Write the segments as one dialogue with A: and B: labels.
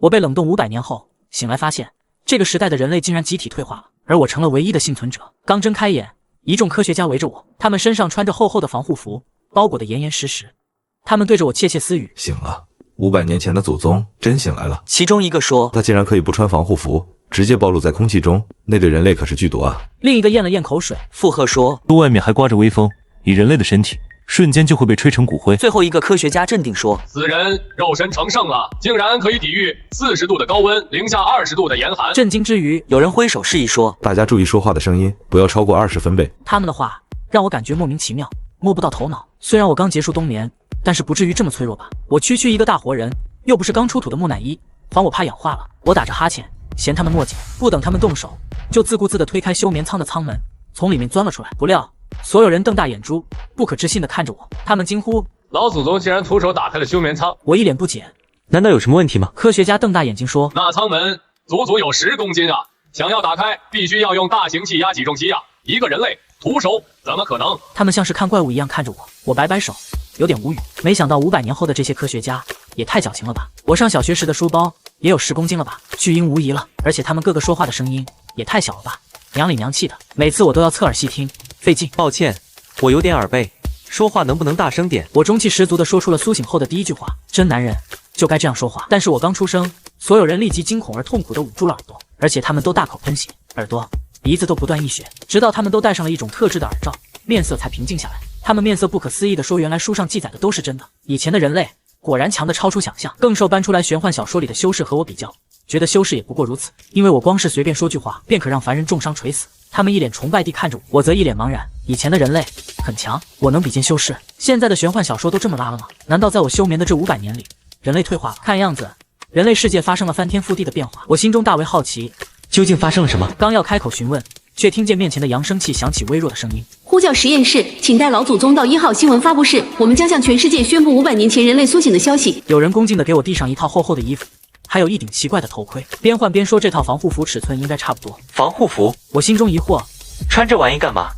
A: 我被冷冻500年后醒来，发现这个时代的人类竟然集体退化了，而我成了唯一的幸存者。刚睁开眼，一众科学家围着我，他们身上穿着厚厚的防护服，包裹得严严实实。他们对着我窃窃私语：“
B: 醒了，500年前的祖宗真醒来了。”
C: 其中一个说：“
B: 他竟然可以不穿防护服，直接暴露在空气中，那对人类可是剧毒啊！”
A: 另一个咽了咽口水，
C: 附和说：“
D: 外面还刮着微风，以人类的身体，瞬间就会被吹成骨灰。”
C: 最后一个科学家镇定说：“
E: 此人肉身成圣了，竟然可以抵御40度的高温，零下20度的严寒。”
A: 震惊之余，
C: 有人挥手示意说：“
B: 大家注意说话的声音，不要超过20分贝。”
A: 他们的话让我感觉莫名其妙，摸不到头脑。虽然我刚结束冬眠，但是不至于这么脆弱吧？我区区一个大活人，又不是刚出土的木乃伊，还我怕氧化了。我打着哈欠，嫌他们墨迹，不等他们动手，就自顾自地推开休眠舱的舱门，从里面钻了出来。不料所有人瞪大眼珠，不可置信地看着我，他们惊呼：“
E: 老祖宗竟然徒手打开了休眠舱！”
A: 我一脸不解，
F: 难道有什么问题吗？
A: 科学家瞪大眼睛说：“
E: 那舱门足足有10公斤啊！想要打开，必须要用大型气压起重机啊！一个人类徒手怎么可能？”
A: 他们像是看怪物一样看着我，我摆摆手，有点无语。没想到500年后的这些科学家也太矫情了吧！我上小学时的书包也有10公斤了吧？巨婴无疑了，而且他们个个说话的声音也太小了吧，娘里娘气的，每次我都要侧耳细听，费劲。
F: 抱歉，我有点耳背，说话能不能大声点？
A: 我中气十足地说出了苏醒后的第一句话：“真男人就该这样说话。”但是我刚出声，所有人立即惊恐而痛苦地捂住了耳朵，而且他们都大口喷血，耳朵、鼻子都不断溢血，直到他们都戴上了一种特制的耳罩，面色才平静下来。他们面色不可思议地说：“原来书上记载的都是真的，以前的人类果然强得超出想象。”更受搬出来玄幻小说里的修士和我比较，觉得修士也不过如此，因为我光是随便说句话，便可让凡人重伤垂死。他们一脸崇拜地看着我，我则一脸茫然。以前的人类很强，我能比肩修士，现在的玄幻小说都这么拉了吗？难道在我休眠的这500年里，人类退化了？看样子人类世界发生了翻天覆地的变化。我心中大为好奇，
F: 究竟发生了什么？
A: 刚要开口询问，却听见面前的扬声器响起微弱的声音：“
G: 呼叫实验室，请带老祖宗到1号新闻发布室，我们将向全世界宣布500年前人类苏醒的消息。”
A: 有人恭敬地给我递上一套厚厚的衣服，还有一顶奇怪的头盔，边换边说：“这套防护服尺寸应该差不多。”
F: 防护服？
A: 我心中疑惑，
F: 穿这玩意干嘛？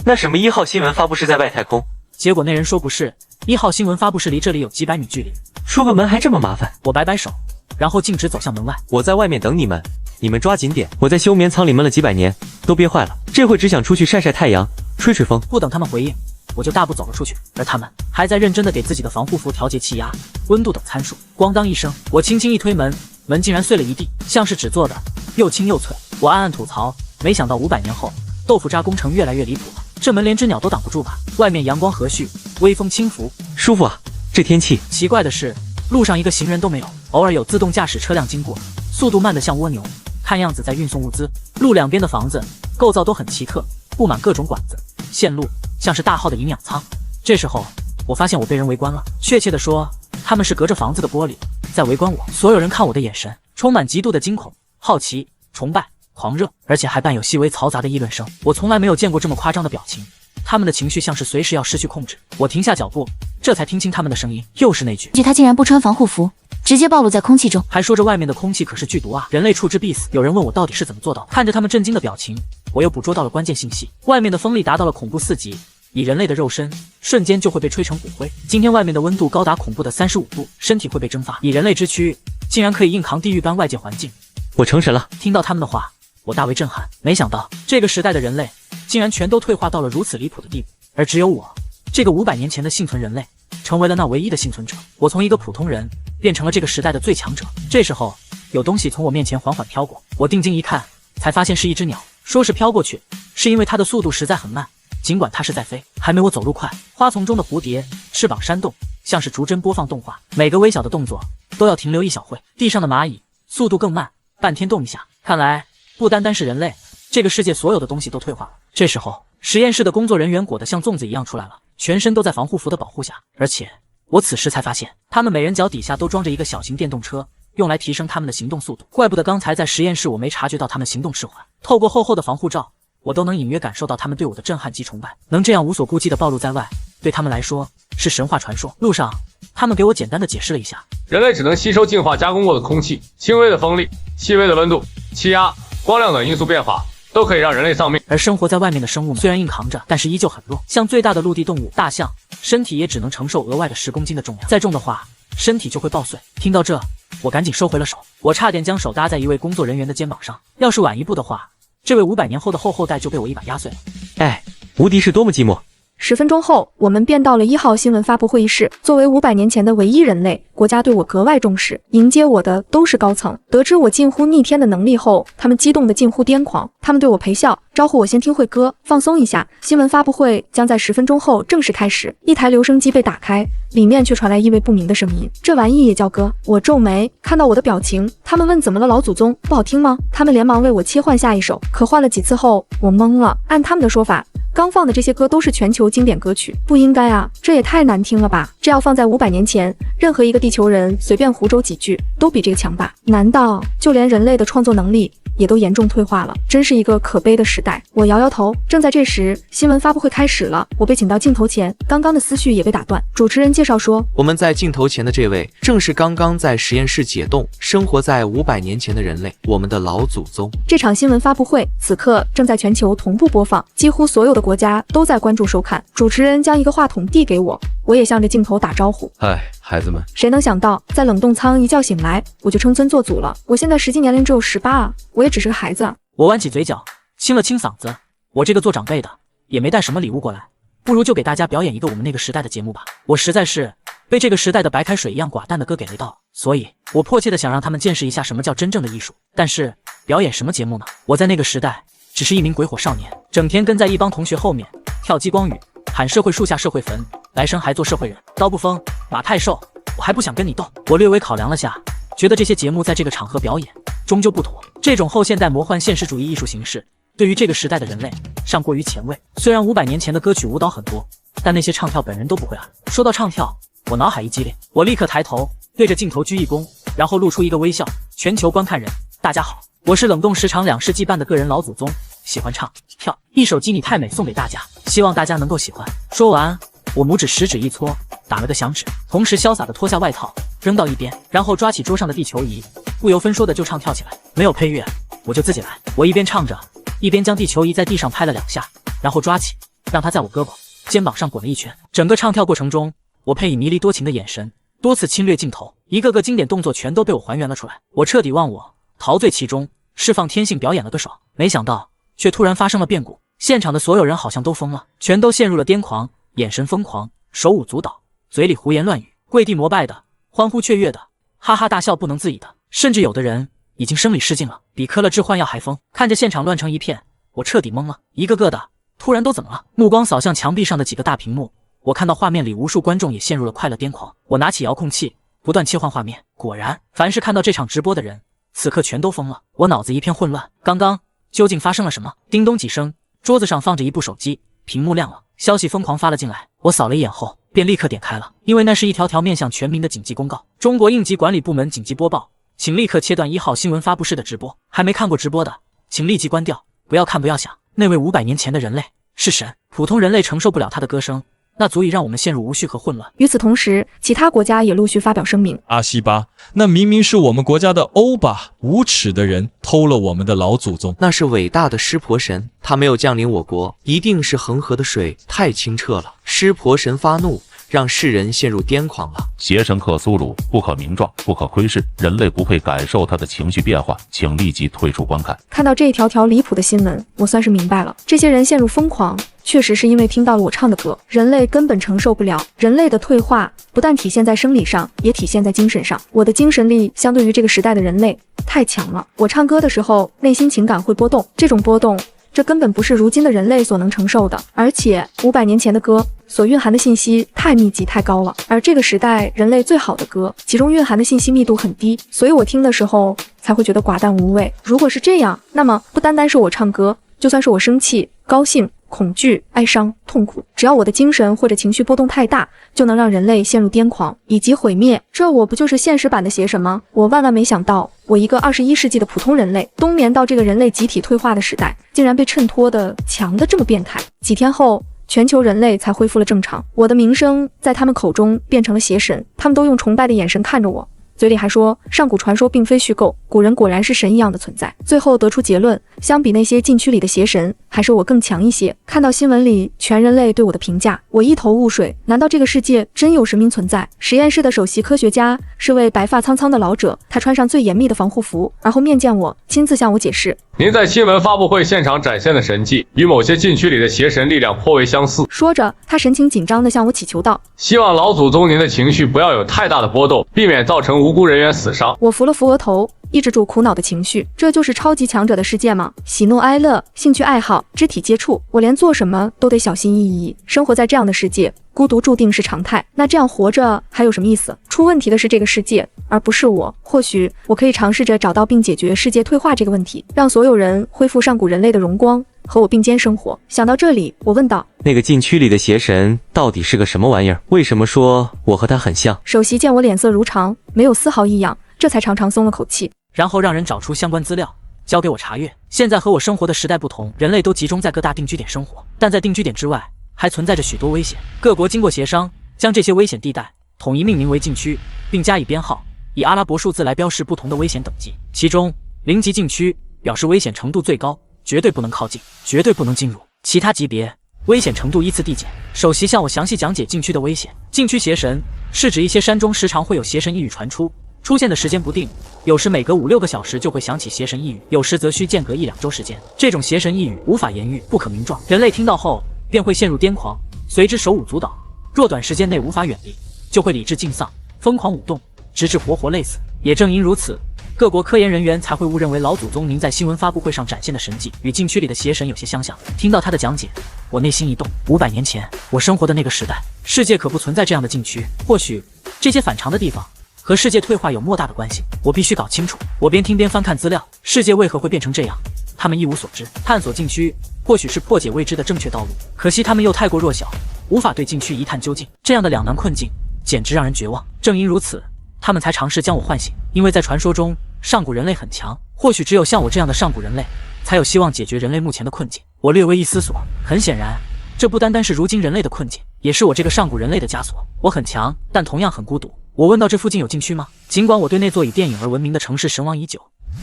F: 那什么1号新闻发布室在外太空？
A: 结果那人说不是，1号新闻发布室离这里有几百米距离。
F: 出个门还这么麻烦？
A: 我摆摆手，然后径直走向门外。
F: 我在外面等你们，你们抓紧点。我在休眠舱里闷了几百年，都憋坏了，这会只想出去晒晒太阳，吹吹风。
A: 不等他们回应，我就大步走了出去，而他们还在认真地给自己的防护服调节气压、温度等参数。咣当一声，我轻轻一推门，门竟然碎了一地，像是纸做的，又轻又脆。我暗暗吐槽，没想到500年后，豆腐渣工程越来越离谱了，这门连只鸟都挡不住吧？外面阳光和煦，微风轻拂，
F: 舒服啊！这天气。
A: 奇怪的是，路上一个行人都没有，偶尔有自动驾驶车辆经过，速度慢得像蜗牛，看样子在运送物资。路两边的房子构造都很奇特，布满各种管子、线路，像是大号的营养舱。这时候，我发现我被人围观了，确切地说，他们是隔着房子的玻璃在围观我。所有人看我的眼神充满极度的惊恐、好奇、崇拜、狂热，而且还伴有细微嘈杂的议论声。我从来没有见过这么夸张的表情，他们的情绪像是随时要失去控制。我停下脚步，这才听清他们的声音，又是那句：“
H: 他竟然不穿防护服，直接暴露在空气中，
A: 还说着外面的空气可是剧毒啊，人类触之必死。”有人问我到底是怎么做到的，看着他们震惊的表情，我又捕捉到了关键信息：外面的风力达到了恐怖4级，以人类的肉身瞬间就会被吹成骨灰。今天外面的温度高达恐怖的35度，身体会被蒸发。以人类之躯，竟然可以硬扛地狱般外界环境。
F: 我成神了！
A: 听到他们的话，我大为震撼。没想到这个时代的人类竟然全都退化到了如此离谱的地步，而只有我这个500年前的幸存人类，成为了那唯一的幸存者。我从一个普通人变成了这个时代的最强者。这时候，有东西从我面前缓缓飘过，我定睛一看，才发现是一只鸟。说是飘过去，是因为它的速度实在很慢，尽管它是在飞，还没我走路快。花丛中的蝴蝶翅膀扇动，像是逐帧播放动画，每个微小的动作都要停留1小会。地上的蚂蚁速度更慢，半天动一下。看来不单单是人类，这个世界所有的东西都退化了。这时候，实验室的工作人员裹得像粽子一样出来了，全身都在防护服的保护下。而且我此时才发现，他们每人脚底下都装着一个小型电动车，用来提升他们的行动速度。怪不得刚才在实验室我没察觉到他们行动迟缓，透过厚厚的防护罩，我都能隐约感受到他们对我的震撼及崇拜。能这样无所顾忌地暴露在外，对他们来说是神话传说。路上他们给我简单地解释了一下，
E: 人类只能吸收净化加工过的空气，轻微的风力、细微的温度、气压、光亮等因素变化都可以让人类丧命。
A: 而生活在外面的生物们虽然硬扛着，但是依旧很弱。像最大的陆地动物大象，身体也只能承受额外的10公斤的重量，再重的话身体就会爆碎。听到这，我赶紧收回了手，我差点将手搭在一位工作人员的肩膀上，要是晚一步的话，这位500年后的后代就被我一把压碎了。
F: 哎，无敌是多么寂寞。
I: 10分钟后，我们便到了1号新闻发布会议室。作为500年前的唯一人类，国家对我格外重视，迎接我的都是高层。得知我近乎逆天的能力后，他们激动得近乎癫狂。他们对我陪笑，招呼我先听会歌，放松一下。新闻发布会将在10分钟后正式开始。一台留声机被打开，里面却传来意味不明的声音：“这玩意也叫歌？”我皱眉，看到我的表情，他们问怎么了，老祖宗，不好听吗？他们连忙为我切换下一首，可换了几次后，我懵了。按他们的说法，刚放的这些歌都是全球经典歌曲，不应该啊，这也太难听了吧！这要放在500年前，任何一个地球人随便胡诌几句都比这个强吧？难道就连人类的创作能力也都严重退化了？真是一个可悲的时代。我摇摇头。正在这时，新闻发布会开始了，我被请到镜头前，刚刚的思绪也被打断。主持人介绍说，
J: 我们在镜头前的这位，正是刚刚在实验室解冻、生活在500年前的人类，我们的老祖宗。
I: 这场新闻发布会此刻正在全球同步播放，几乎所有的国家都在关注收看。主持人将一个话筒递给我，我也向着镜头打招呼。
B: 嗨，孩子们。
I: 谁能想到，在冷冻舱一觉醒来，我就称尊做祖了。我现在实际年龄只有18啊，我也只是个孩子啊。
A: 我弯起嘴角，清了清嗓子。我这个做长辈的也没带什么礼物过来，不如就给大家表演一个我们那个时代的节目吧。我实在是被这个时代的白开水一样寡淡的歌给雷到了，所以我迫切的想让他们见识一下什么叫真正的艺术。但是表演什么节目呢？我在那个时代只是一名鬼火少年，整天跟在一帮同学后面跳激光雨，喊社会树下社会坟，来生还做社会人。刀不疯，马太瘦，我还不想跟你斗。我略微考量了下，觉得这些节目在这个场合表演终究不妥。这种后现代魔幻现实主义艺术形式对于这个时代的人类尚过于前卫。虽然500年前的歌曲舞蹈很多，但那些唱跳本人都不会啊。说到唱跳，我脑海一激灵，我立刻抬头对着镜头鞠一躬，然后露出一个微笑。全球观看人，大家好，我是冷冻时长2世纪半的个人老祖宗，喜欢唱跳，一首《基你太美》送给大家，希望大家能够喜欢。说完，我拇指食指一搓，打了个响指，同时潇洒地脱下外套扔到一边，然后抓起桌上的地球仪，不由分说的就唱跳起来。没有配乐，我就自己来。我一边唱着，一边将地球仪在地上拍了2下，然后抓起，让它在我胳膊、肩膀上滚了一圈。整个唱跳过程中，我配以迷离多情的眼神，多次侵略镜头，一个个经典动作全都被我还原了出来。我彻底忘我，陶醉其中，释放天性，表演了个爽。没想到，却突然发生了变故。现场的所有人好像都疯了，全都陷入了癫狂，眼神疯狂，手舞足蹈，嘴里胡言乱语，跪地膜拜的，欢呼雀跃的，哈哈大笑不能自已的，甚至有的人已经生理失禁了，比嗑了致幻药还疯。看着现场乱成一片，我彻底懵了，一个个的突然都怎么了？目光扫向墙壁上的几个大屏幕，我看到画面里无数观众也陷入了快乐癫狂。我拿起遥控器不断切换画面，果然凡是看到这场直播的人此刻全都疯了。我脑子一片混乱，刚刚究竟发生了什么？叮咚几声，桌子上放着一部手机，屏幕亮了，消息疯狂发了进来。我扫了一眼后便立刻点开了，因为那是一条条面向全民的紧急公告。中国应急管理部门紧急播报，请立刻切断1号新闻发布室的直播。还没看过直播的，请立即关掉，不要看不要想。那位500年前的人类是神，普通人类承受不了他的歌声，那足以让我们陷入无序和混乱。
I: 与此同时，其他国家也陆续发表声明。
K: 阿西巴，那明明是我们国家的欧巴，无耻的人偷了我们的老祖宗。
J: 那是伟大的湿婆神，他没有降临我国，一定是恒河的水太清澈了。湿婆神发怒，让世人陷入癫狂了。
L: 邪神克苏鲁，不可名状，不可窥视，人类不配感受他的情绪变化，请立即退出观看。
I: 看到这一条条离谱的新闻，我算是明白了，这些人陷入疯狂，确实是因为听到了我唱的歌。人类根本承受不了，人类的退化不但体现在生理上，也体现在精神上。我的精神力相对于这个时代的人类太强了，我唱歌的时候内心情感会波动，这种波动这根本不是如今的人类所能承受的。而且500年前的歌所蕴含的信息太密集太高了，而这个时代人类最好的歌，其中蕴含的信息密度很低，所以我听的时候才会觉得寡淡无味。如果是这样，那么不单单是我唱歌，就算是我生气、高兴、恐惧、哀伤、痛苦，只要我的精神或者情绪波动太大，就能让人类陷入癫狂以及毁灭。这我不就是现实版的邪神吗？我万万没想到，我一个21世纪的普通人类，冬眠到这个人类集体退化的时代，竟然被衬托的强的这么变态。几天后，全球人类才恢复了正常，我的名声在他们口中变成了邪神，他们都用崇拜的眼神看着我，嘴里还说上古传说并非虚构，古人果然是神一样的存在。最后得出结论，相比那些禁区里的邪神，还是我更强一些。看到新闻里全人类对我的评价，我一头雾水。难道这个世界真有神明存在？实验室的首席科学家是位白发苍苍的老者，他穿上最严密的防护服，而后面见我，亲自向我解释。
E: 您在新闻发布会现场展现的神迹，与某些禁区里的邪神力量颇为相似。
I: 说着，他神情紧张地向我祈求道：“
E: 希望老祖宗您的情绪不要有太大的波动，避免造成无辜人员死伤。”
I: 我扶了扶额头，抑制住苦恼的情绪。这就是超级强者的世界吗？喜怒哀乐、兴趣爱好、肢体接触，我连做什么都得小心翼翼。生活在这样的世界，孤独注定是常态。那这样活着还有什么意思？出问题的是这个世界，而不是我。或许我可以尝试着找到并解决世界退化这个问题，让所有人恢复上古人类的荣光，和我并肩生活。想到这里，我问道：“
F: 那个禁区里的邪神到底是个什么玩意儿？为什么说我和他很像？”
I: 首席见我脸色如常，没有丝毫异样，这才长长松了口气，
A: 然后让人找出相关资料，交给我查阅。现在和我生活的时代不同，人类都集中在各大定居点生活，但在定居点之外，还存在着许多危险。各国经过协商，将这些危险地带统一命名为禁区，并加以编号，以阿拉伯数字来标示不同的危险等级。其中0级禁区表示危险程度最高，绝对不能靠近，绝对不能进入。其他级别危险程度依次递减。首席向我详细讲解禁区的危险。禁区邪神是指一些山中时常会有邪神异语传出，出现的时间不定，有时每隔5-6个小时就会响起邪神异语，有时则需间隔1-2周时间。这种邪神异语无法言喻，不可名状，人类听到后便会陷入癫狂，随之手舞足蹈。若短时间内无法远离，就会理智尽丧，疯狂舞动，直至活活累死。也正因如此，各国科研人员才会误认为老祖宗您在新闻发布会上展现的神迹与禁区里的邪神有些相像。听到他的讲解，我内心一动。500年前我生活的那个时代，世界可不存在这样的禁区。或许这些反常的地方和世界退化有莫大的关系，我必须搞清楚。我边听边翻看资料，世界为何会变成这样，他们一无所知。探索禁区或许是破解未知的正确道路，可惜他们又太过弱小，无法对禁区一探究竟。这样的两难困境简直让人绝望。正因如此，他们才尝试将我唤醒，因为在传说中上古人类很强，或许只有像我这样的上古人类才有希望解决人类目前的困境。我略微一思索，很显然这不单单是如今人类的困境，也是我这个上古人类的枷锁。我很强，但同样很孤独。我问到这附近有禁区吗？尽管我对那座以电影而闻名的城市神往已久，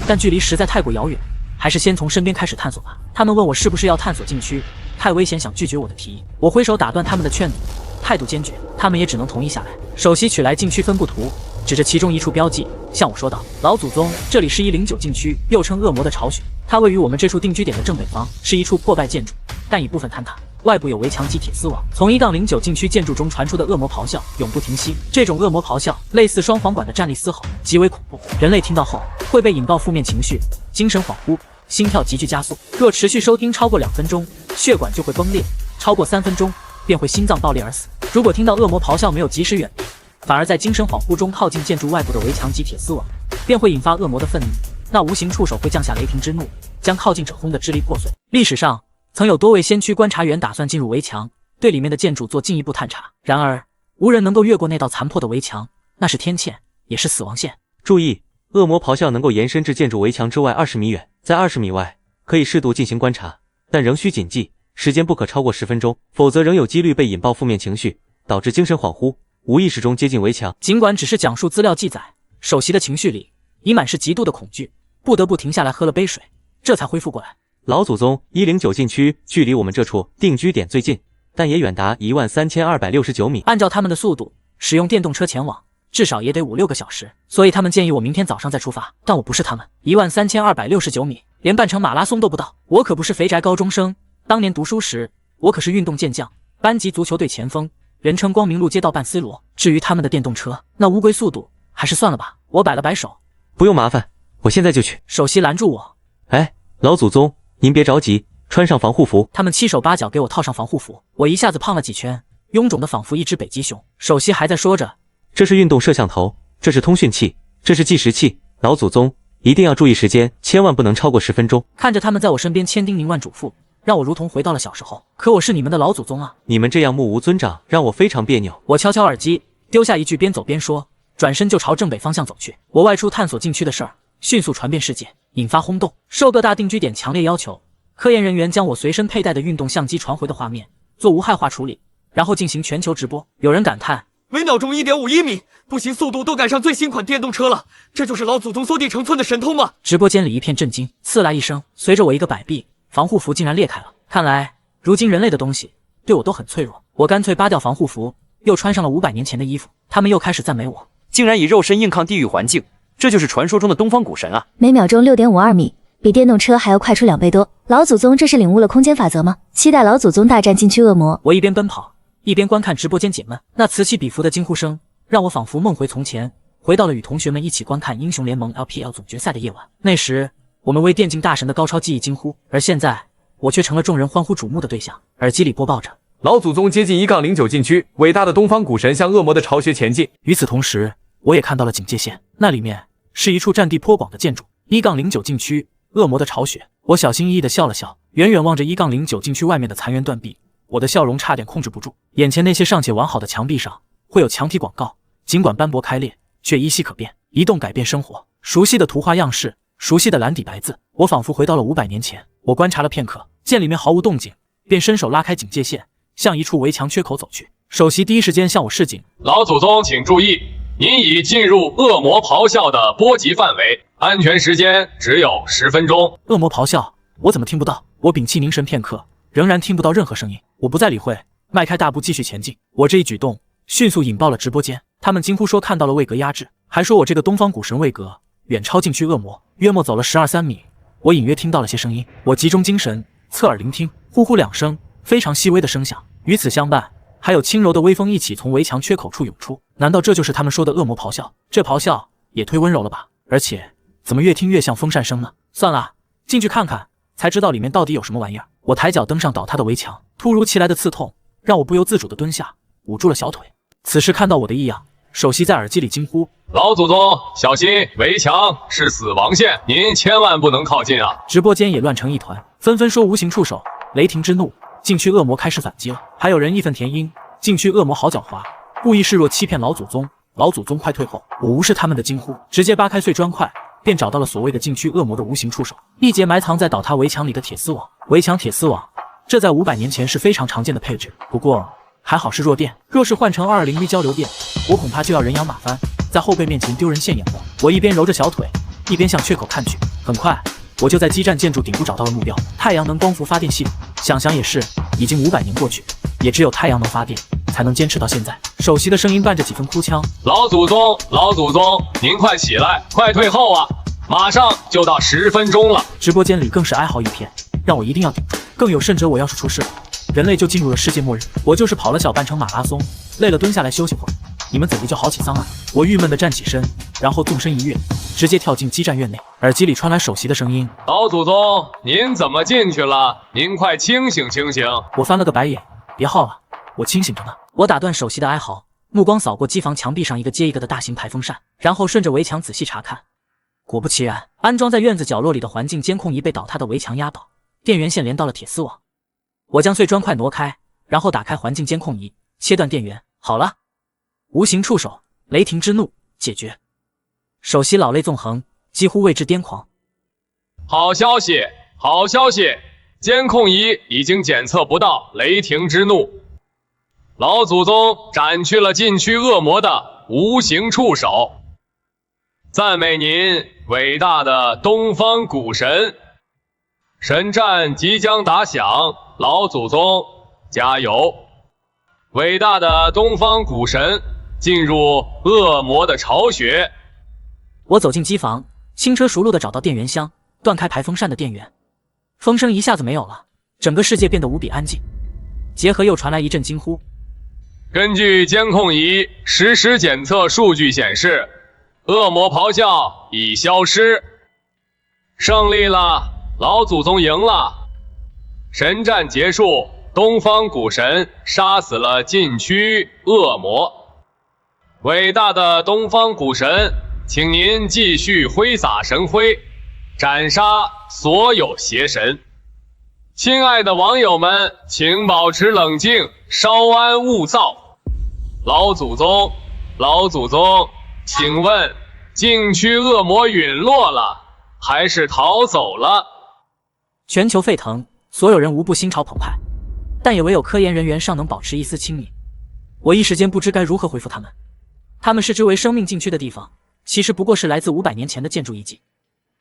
A: 但距离实在太过遥远，还是先从身边开始探索吧。他们问我是不是要探索禁区，太危险想拒绝我的提议。我挥手打断他们的劝阻，态度坚决，他们也只能同意下来。首席取来禁区分布图，指着其中一处标记向我说道：“老祖宗，这里是109禁区，又称恶魔的巢穴。它位于我们这处定居点的正北方，是一处破败建筑，但已部分坍塌，外部有围墙及铁丝网。从1-09禁区建筑中传出的恶魔咆哮永不停息，这种恶魔咆哮类似双簧管的站立嘶吼，极为恐怖。人类听到后会被引爆负面情绪，精神恍惚，心跳急剧加速。若持续收听超过2分钟，血管就会崩裂；超过3分钟，便会心脏爆裂而死。如果听到恶魔咆哮没有及时远离，反而在精神恍惚中靠近建筑外部的围墙及铁丝网，便会引发恶魔的愤怒。那无形触手会降下雷霆之怒，将靠近者轰得支离破碎。历史上曾有多位先驱观察员打算进入围墙，对里面的建筑做进一步探查，然而无人能够越过那道残破的围墙，那是天堑，也是死亡线。
F: 注意，恶魔咆哮能够延伸至建筑围墙之外20米远，在20米外可以适度进行观察，但仍需谨记，时间不可超过10分钟，否则仍有几率被引爆负面情绪，导致精神恍惚，无意识中接近围墙。
A: 尽管只是讲述资料记载，首席的情绪里已满是极度的恐惧，不得不停下来喝了杯水，这才恢复过来。
F: 老祖宗，109禁区距离我们这处定居点最近，但也远达13269米。
A: 按照他们的速度，使用电动车前往至少也得5-6个小时，所以他们建议我明天早上再出发。但我不是他们，13269米，连半程马拉松都不到。我可不是肥宅高中生，当年读书时，我可是运动健将，班级足球队前锋，人称光明路街道办 C 罗。至于他们的电动车，那乌龟速度，还是算了吧。我摆了摆手，
F: 不用麻烦，我现在就去。
A: 首席拦住我，
F: 哎，老祖宗，您别着急，穿上防护服。
A: 他们7手8脚给我套上防护服，我一下子胖了几圈，臃肿的仿佛一只北极熊。首席还在说着，
F: 这是运动摄像头，这是通讯器，这是计时器。老祖宗一定要注意时间，千万不能超过10分钟。
A: 看着他们在我身边千叮咛万嘱咐，让我如同回到了小时候。可我是你们的老祖宗啊！
F: 你们这样目无尊长，让我非常别扭。
A: 我敲敲耳机，丢下一句边走边说，转身就朝正北方向走去。我外出探索禁区的事儿迅速传遍世界，引发轰动。受各大定居点强烈要求，科研人员将我随身佩戴的运动相机传回的画面做无害化处理，然后进行全球直播。有人感叹，
M: 每秒钟1.51米，步行速度都赶上最新款电动车了。这就是老祖宗缩地成寸的神通吗？
A: 直播间里一片震惊，刺啦一声，随着我一个摆臂，防护服竟然裂开了。看来如今人类的东西对我都很脆弱，我干脆扒掉防护服，又穿上了500年前的衣服。他们又开始赞美我，
C: 竟然以肉身硬抗地狱环境，这就是传说中的东方古神啊！
H: 每秒钟6.52米，比电动车还要快出2倍多。老祖宗这是领悟了空间法则吗？期待老祖宗大战禁区恶魔。
A: 我一边奔跑，一边观看直播间解闷，那此起彼伏的惊呼声让我仿佛梦回从前，回到了与同学们一起观看英雄联盟 LPL 总决赛的夜晚。那时我们为电竞大神的高超技艺惊呼，而现在我却成了众人欢呼瞩目的对象。耳机里播报着
N: 老祖宗接近1-09禁区，伟大的东方古神向恶魔的巢穴前进。
A: 与此同时，我也看到了警戒线，那里面是一处占地颇广的建筑。1-09禁区，恶魔的巢穴。我小心翼翼地笑了笑，远远望着1-09禁区外面的残垣断壁，我的笑容差点控制不住。眼前那些尚且完好的墙壁上会有墙体广告，尽管斑驳开裂，却依稀可辨，移动改变生活。熟悉的图画样式，熟悉的蓝底白字，我仿佛回到了500年前。我观察了片刻，见里面毫无动静，便伸手拉开警戒线，向一处围墙缺口走去。首席第一时间向我示警：
E: 老祖宗请注意，您已进入恶魔咆哮的波及范围，安全时间只有10分钟。
A: 恶魔咆哮，我怎么听不到？我屏气凝神片刻，仍然听不到任何声音。我不再理会，迈开大步继续前进。我这一举动迅速引爆了直播间，他们惊呼说看到了位格压制，还说我这个东方古神位格远超禁区恶魔。约莫走了12-13米，我隐约听到了些声音。我集中精神，侧耳聆听，呼呼2声，非常细微的声响。与此相伴，还有轻柔的微风一起从围墙缺口处涌出。难道这就是他们说的恶魔咆哮？这咆哮也忒温柔了吧？而且怎么越听越像风扇声呢？算了，进去看看，才知道里面到底有什么玩意儿。我抬脚登上倒塌的围墙，突如其来的刺痛让我不由自主地蹲下，捂住了小腿。此时看到我的异样，首席在耳机里惊呼：
E: 老祖宗，小心，围墙是死亡线，您千万不能靠近啊！
A: 直播间也乱成一团，纷纷说无形触手，雷霆之怒，禁区恶魔开始反击了。还有人义愤填膺，禁区恶魔好狡猾，故意示弱欺骗老祖宗，老祖宗快退后。我无视他们的惊呼，直接扒开碎砖块，便找到了所谓的禁区恶魔的无形触手，一节埋藏在倒塌围墙里的铁丝网。围墙铁丝网，这在500年前是非常常见的配置，不过还好是弱电，若是换成220V 交流电，我恐怕就要人仰马翻，在后辈面前丢人现眼了。我一边揉着小腿，一边向缺口看去。很快，我就在基站建筑顶部找到了目标——太阳能光伏发电系统。想想也是，已经500年过去，也只有太阳能发电才能坚持到现在。首席的声音伴着几分哭腔：
E: 老祖宗，老祖宗，您快起来，快退后啊！马上就到10分钟了。
A: 直播间里更是哀嚎一片，让我一定要顶住。更有甚者，我要是出事了，人类就进入了世界末日。我就是跑了小半程马拉松，累了蹲下来休息会儿，你们怎地就好起丧啊？我郁闷地站起身，然后纵身一跃，直接跳进基站院内。耳机里传来首席的声音：
E: 老祖宗，您怎么进去了？您快清醒清醒！
A: 我翻了个白眼，别耗了，我清醒着呢。我打断首席的哀嚎，目光扫过机房墙壁上一个接一个的大型排风扇，然后顺着围墙仔细查看。果不其然，安装在院子角落里的环境监控仪被倒塌的围墙压倒，电源线连到了铁丝网。我将碎砖块挪开，然后打开环境监控仪，切断电源。好了，无形触手，雷霆之怒，解决。首席老泪纵横，几乎为之癫狂。
E: 好消息，好消息！监控仪已经检测不到雷霆之怒，老祖宗斩去了禁区恶魔的无形触手。赞美您，伟大的东方古神！神战即将打响，老祖宗加油！伟大的东方古神进入恶魔的巢穴。
A: 我走进机房，轻车熟路地找到电源箱，断开排风扇的电源，风声一下子没有了，整个世界变得无比安静。结合又传来一阵惊呼：
E: 根据监控仪实时检测数据显示，恶魔咆哮已消失，胜利了，老祖宗赢了！神战结束，东方古神杀死了禁区恶魔。伟大的东方古神，请您继续挥洒神辉，斩杀所有邪神。亲爱的网友们，请保持冷静，稍安勿躁。老祖宗，老祖宗，请问禁区恶魔陨落了，还是逃走了？
A: 全球沸腾，所有人无不心潮澎湃，但也唯有科研人员尚能保持一丝清明。我一时间不知该如何回复他们。他们视之为生命禁区的地方，其实不过是来自500年前的建筑遗迹。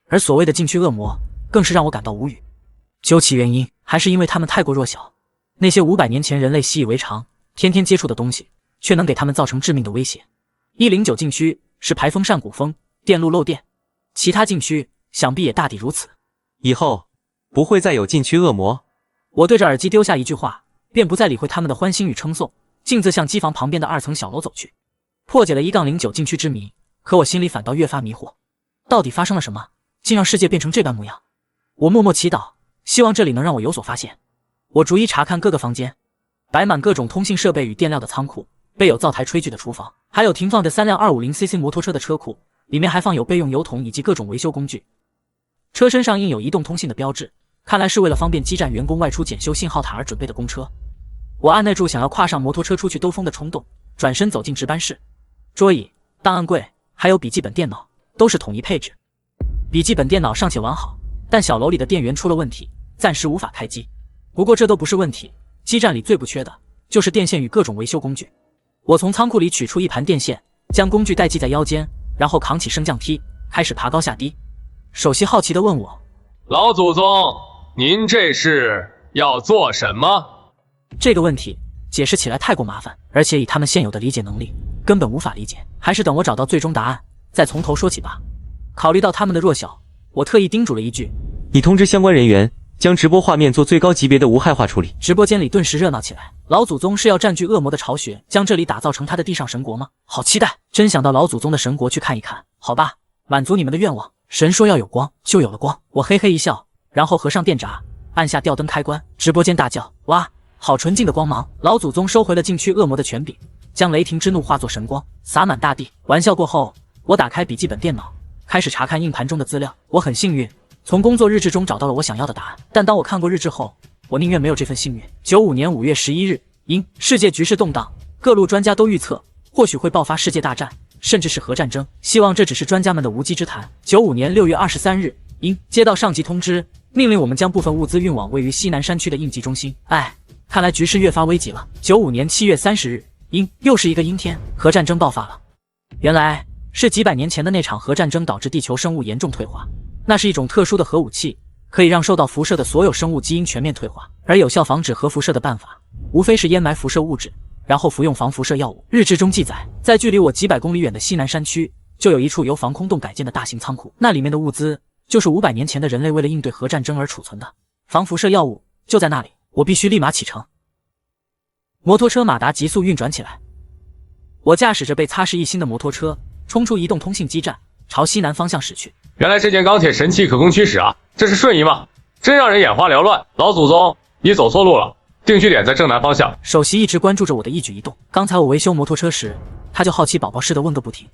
A: 而所谓的禁区恶魔，更是让我感到无语。究其原因，还是因为他们太过弱小。那些500年前人类习以为常、天天接触的东西，却能给他们造成致命的威胁。109禁区是排风扇鼓风，电路漏电，其他禁区想必也大抵如此。
F: 以后不会再有禁区恶魔。
A: 我对着耳机丢下一句话，便不再理会他们的欢欣与称颂，径自向机房旁边的2层小楼走去。破解了1-09禁区之谜，可我心里反倒越发迷惑。到底发生了什么，竟让世界变成这般模样？我默默祈祷，希望这里能让我有所发现。我逐一查看各个房间，摆满各种通信设备与电料的仓库，备有灶台炊具的厨房，还有停放着3辆 250cc 摩托车的车库，里面还放有备用油桶以及各种维修工具。车身上印有移动通信的标志，看来是为了方便基站员工外出检修信号塔而准备的公车。我按耐住想要跨上摩托车出去兜风的冲动，转身走进值班室。桌椅、档案柜还有笔记本电脑都是统一配置。笔记本电脑尚且完好，但小楼里的电源出了问题，暂时无法开机。不过这都不是问题，基站里最不缺的就是电线与各种维修工具。我从仓库里取出一盘电线，将工具带系在腰间，然后扛起升降梯，开始爬高下低。首席好奇地问我：
E: 老祖宗，您这是要做什么？
A: 这个问题解释起来太过麻烦，而且以他们现有的理解能力，根本无法理解，还是等我找到最终答案，再从头说起吧。考虑到他们的弱小，我特意叮嘱了一句：
F: 你通知相关人员，将直播画面做最高级别的无害化处理。
A: 直播间里顿时热闹起来。老祖宗是要占据恶魔的巢穴，将这里打造成他的地上神国吗？好期待！真想到老祖宗的神国去看一看。好吧，满足你们的愿望。神说要有光，就有了光。我嘿嘿一笑，然后合上电闸，按下吊灯开关。直播间大叫：哇，好纯净的光芒！老祖宗收回了禁区恶魔的权柄，将雷霆之怒化作神光，洒满大地。玩笑过后，我打开笔记本电脑，开始查看硬盘中的资料。我很幸运，从工作日志中找到了我想要的答案。但当我看过日志后，我宁愿没有这份幸运。95年5月11日，因世界局势动荡，各路专家都预测或许会爆发世界大战，甚至是核战争。希望这只是专家们的无稽之谈。95年6月23日，因接到上级通知，命令我们将部分物资运往位于西南山区的应急中心。看来局势越发危急了。95年7月30日，因又是一个阴天，核战争爆发了。原来是几百年前的那场核战争导致地球生物严重退化。那是一种特殊的核武器，可以让受到辐射的所有生物基因全面退化。而有效防止核辐射的办法，无非是掩埋辐射物质，然后服用防辐射药物。日志中记载，在距离我几百公里远的西南山区，就有一处由防空洞改建的大型仓库，那里面的物资就是500年前的人类为了应对核战争而储存的防辐射药物，就在那里。我必须立马启程。摩托车马达急速运转起来，我驾驶着被擦拭一新的摩托车，冲出移动通信基站，朝西南方向驶去。
E: 原来这件钢铁神器可供驱使啊，这是瞬移吗？真让人眼花缭乱。老祖宗，你走错路了，定居点在正南方向。
A: 首席一直关注着我的一举一动，刚才我维修摩托车时，他就好奇宝宝似的问个不停。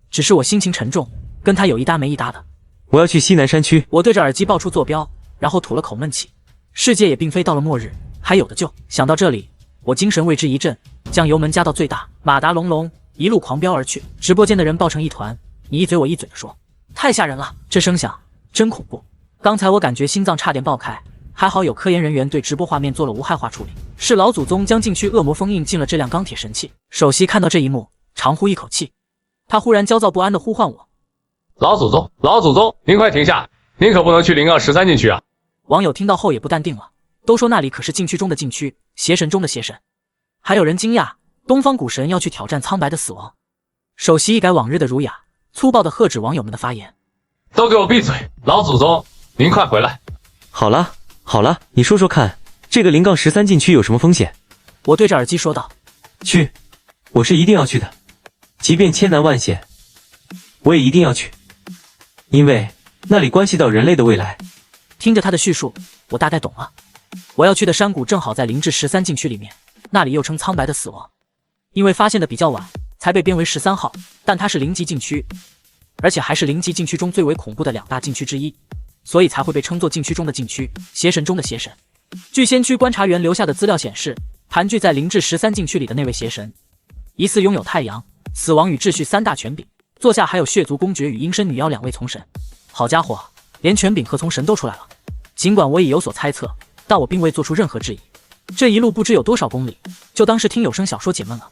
A: 只是我心情沉重，跟他有一搭没一搭的。
F: 我要去西南山区。
A: 我对着耳机报出坐标，然后吐了口闷气。世界也并非到了末日，还有的救。想到这里，我精神为之一振，将油门加到最大，马达隆隆，一路狂飙而去。直播间的人抱成一团，你一嘴我一嘴的说：太吓人了，这声响真恐怖。刚才我感觉心脏差点爆开，还好有科研人员对直播画面做了无害化处理。是老祖宗将禁区恶魔封印进了这辆钢铁神器。首席看到这一幕，长呼一口气，他忽然焦躁不安地呼唤我：
E: 老祖宗，老祖宗，您快停下，您可不能去0-13禁区啊。
A: 网友听到后也不淡定了，都说那里可是禁区中的禁区，邪神中的邪神。还有人惊讶，东方古神要去挑战苍白的死亡。首席一改往日的儒雅，粗暴地喝止网友们的发言：
E: 都给我闭嘴！老祖宗，您快回来！
F: 好了好了，你说说看，这个0-13禁区有什么风险？
A: 我对着耳机说道：
F: 去，我是一定要去的，即便千难万险，我也一定要去，因为那里关系到人类的未来。
A: 听着他的叙述，我大概懂了。我要去的山谷正好在0-13禁区里面，那里又称苍白的死亡。因为发现的比较晚，才被编为13号，但它是0级禁区，而且还是0级禁区中最为恐怖的2大禁区之一，所以才会被称作禁区中的禁区，邪神中的邪神。据先驱观察员留下的资料显示，盘踞在0-13禁区里的那位邪神，疑似拥有太阳、死亡与秩序3大权柄，座下还有血族公爵与阴身女妖2位从神。好家伙，连权柄和从神都出来了。尽管我也有所猜测，但我并未做出任何质疑。这一路不知有多少公里，就当是听有声小说解闷了。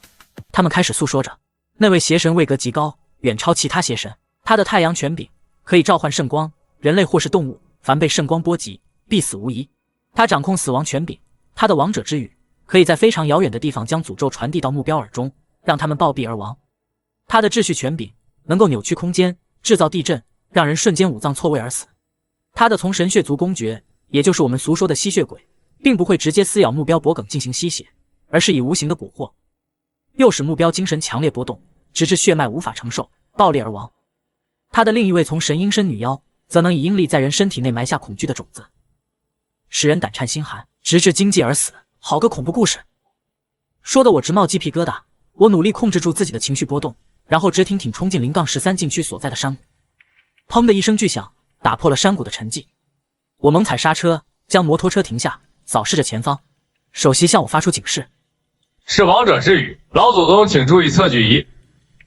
A: 他们开始诉说着，那位邪神位格极高，远超其他邪神。他的太阳权柄可以召唤圣光，人类或是动物，凡被圣光波及，必死无疑。他掌控死亡权柄，他的王者之语可以在非常遥远的地方将诅咒传递到目标耳中，让他们暴毙而亡。他的秩序权柄能够扭曲空间，制造地震，让人瞬间五脏错位而死。他的从神血族公爵，也就是我们俗说的吸血鬼，并不会直接撕咬目标脖颈进行吸血，而是以无形的蛊惑，诱使目标精神强烈波动，直至血脉无法承受，爆裂而亡。他的另一位从神阴身女妖，则能以阴力在人身体内埋下恐惧的种子，使人胆颤心寒，直至惊悸而死。好个恐怖故事，说得我直冒鸡皮疙瘩。我努力控制住自己的情绪波动，然后直挺挺冲进0-13禁区所在的山谷。砰的一声巨响，打破了山谷的沉寂。我猛踩刹车，将摩托车停下，扫视着前方。首席向我发出警示：
E: 是王者之语，老祖宗请注意测距仪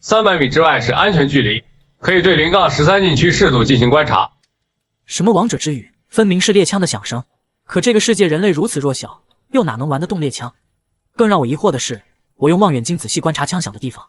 E: ，300米之外是安全距离，可以对0-13禁区适度进行观察。
A: 什么王者之语？分明是猎枪的响声。可这个世界人类如此弱小，又哪能玩得动猎枪？更让我疑惑的是，我用望远镜仔细观察枪响的地方，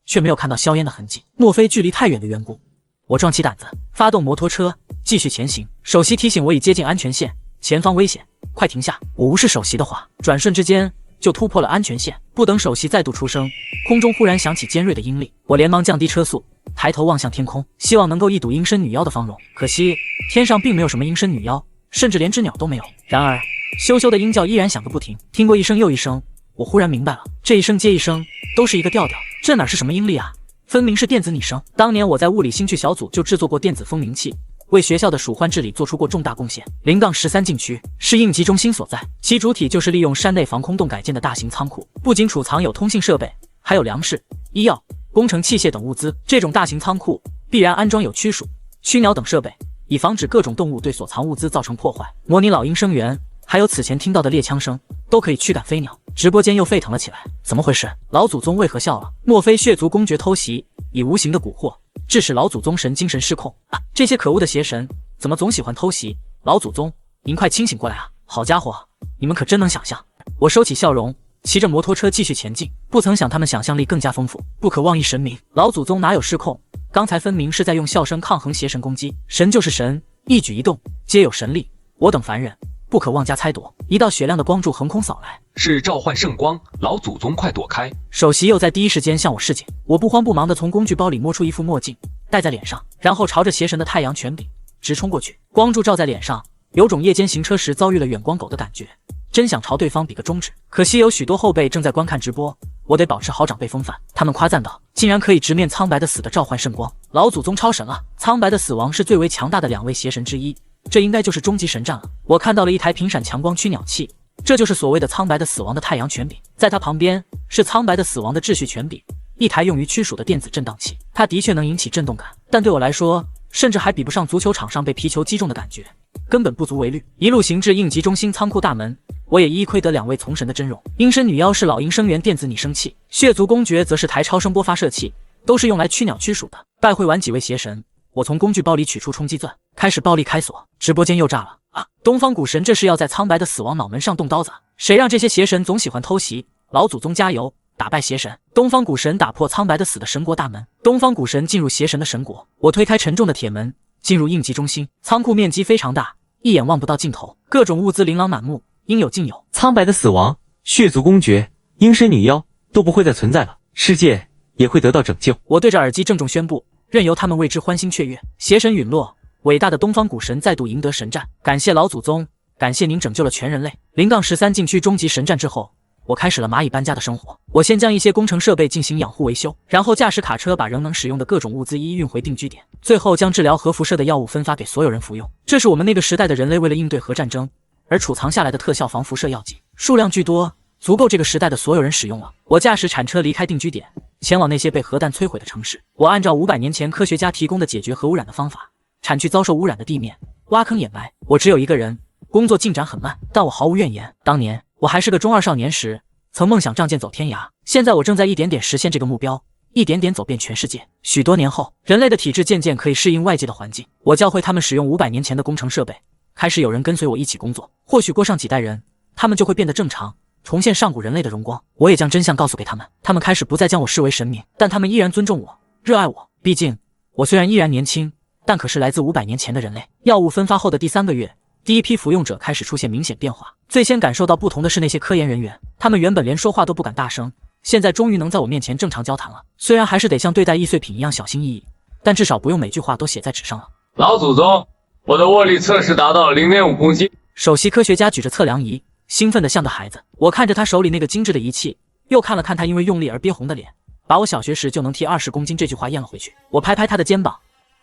A: 却没有看到硝烟的痕迹。莫非距离太远的缘故？我壮起胆子，发动摩托车继续前行。首席提醒我已接近安全线，前方危险，快停下！我无视首席的话，转瞬之间就突破了安全线。不等首席再度出声，空中忽然响起尖锐的鹰力，我连忙降低车速，抬头望向天空，希望能够一睹阴身女妖的芳容。可惜天上并没有什么阴身女妖，甚至连只鸟都没有。然而咻咻的鹰叫依然响个不停，听过一声又一声，我忽然明白了，这一声接一声都是一个调调，这哪是什么阴力啊，分明是电子拟声。当年我在物理兴趣小组就制作过电子风鸣器，为学校的鼠患治理做出过重大贡献。0-13禁区是应急中心所在，其主体就是利用山内防空洞改建的大型仓库，不仅储藏有通信设备，还有粮食、医药、工程器械等物资。这种大型仓库必然安装有驱鼠、驱鸟等设备，以防止各种动物对所藏物资造成破坏。模拟老鹰声源，还有此前听到的猎枪声，都可以驱赶飞鸟。直播间又沸腾了起来，怎么回事？老祖宗为何笑了？莫非血族公爵偷袭，以无形的蛊惑，致使老祖宗神精神失控啊！这些可恶的邪神怎么总喜欢偷袭？老祖宗，您快清醒过来啊！好家伙，你们可真能想象！我收起笑容，骑着摩托车继续前进。不曾想他们想象力更加丰富，不可妄议神明。老祖宗哪有失控？刚才分明是在用笑声抗衡邪神攻击。神就是神，一举一动皆有神力，我等凡人不可妄加猜躲。一道雪亮的光柱横空扫来，
O: 是召唤圣光，老祖宗快躲开！
A: 首席又在第一时间向我示警。我不慌不忙地从工具包里摸出一副墨镜，戴在脸上，然后朝着邪神的太阳权柄直冲过去。光柱照在脸上，有种夜间行车时遭遇了远光狗的感觉，真想朝对方比个中指。可惜有许多后辈正在观看直播，我得保持好长辈风范。他们夸赞道，竟然可以直面苍白的死的召唤圣光，老祖宗超神啊！苍白的死亡是最为强大的2位邪神之一，这应该就是终极神战了。我看到了一台频闪强光驱鸟器，这就是所谓的苍白的死亡的太阳权柄。在它旁边是苍白的死亡的秩序权柄，一台用于驱鼠的电子震荡器。它的确能引起震动感，但对我来说，甚至还比不上足球场上被皮球击中的感觉，根本不足为虑。一路行至应急中心仓库大门，我也一一窥得2位从神的真容。阴身女妖是老鹰声源电子拟声器，血族公爵则是台超声波发射器，都是用来驱鸟驱鼠的。拜会完几位邪神，我从工具包里取出冲击钻，开始暴力开锁。直播间又炸了啊！东方古神这是要在苍白的死亡脑门上动刀子？谁让这些邪神总喜欢偷袭？老祖宗加油，打败邪神！东方古神打破苍白的死的神国大门，东方古神进入邪神的神国。我推开沉重的铁门，进入应急中心。仓库面积非常大，一眼望不到尽头，各种物资琳琅满目，应有尽有。
F: 苍白的死亡、血族公爵、阴身女妖都不会再存在了，世界也会得到拯救。
A: 我对着耳机郑重宣布，任由他们为之欢欣雀跃。邪神陨落，伟大的东方古神再度赢得神战，感谢老祖宗，感谢您拯救了全人类。0-13禁区终极神战之后，我开始了蚂蚁搬家的生活。我先将一些工程设备进行养护维修，然后驾驶卡车把仍能使用的各种物资一一运回定居点，最后将治疗核辐射的药物分发给所有人服用。这是我们那个时代的人类为了应对核战争而储藏下来的特效防辐射药剂，数量巨多，足够这个时代的所有人使用了。我驾驶铲车离开定居点，前往那些被核弹摧毁的城市。我按照500年前科学家提供的解决核污染的方法，铲去遭受污染的地面，挖坑掩埋。我只有一个人，工作进展很慢，但我毫无怨言。当年我还是个中二少年时，曾梦想仗剑走天涯，现在我正在一点点实现这个目标，一点点走遍全世界。许多年后，人类的体质渐渐可以适应外界的环境，我教会他们使用500年前的工程设备，开始有人跟随我一起工作。或许过上几代人，他们就会变得正常，重现上古人类的荣光。我也将真相告诉给他们，他们开始不再将我视为神明，但他们依然尊重我，热爱我。毕竟我虽然依然年轻，但可是来自500年前的人类。药物分发后的第3个月，第一批服用者开始出现明显变化。最先感受到不同的是那些科研人员，他们原本连说话都不敢大声，现在终于能在我面前正常交谈了。虽然还是得像对待易碎品一样小心翼翼，但至少不用每句话都写在纸上了。
E: 老祖宗，我的握力测试达到了0.5公斤。
A: 首席科学家举着测量仪，兴奋得像个孩子。我看着他手里那个精致的仪器，又看了看他因为用力而憋红的脸，把我小学时就能提20公斤这句话咽了回去。我拍拍他的肩膀，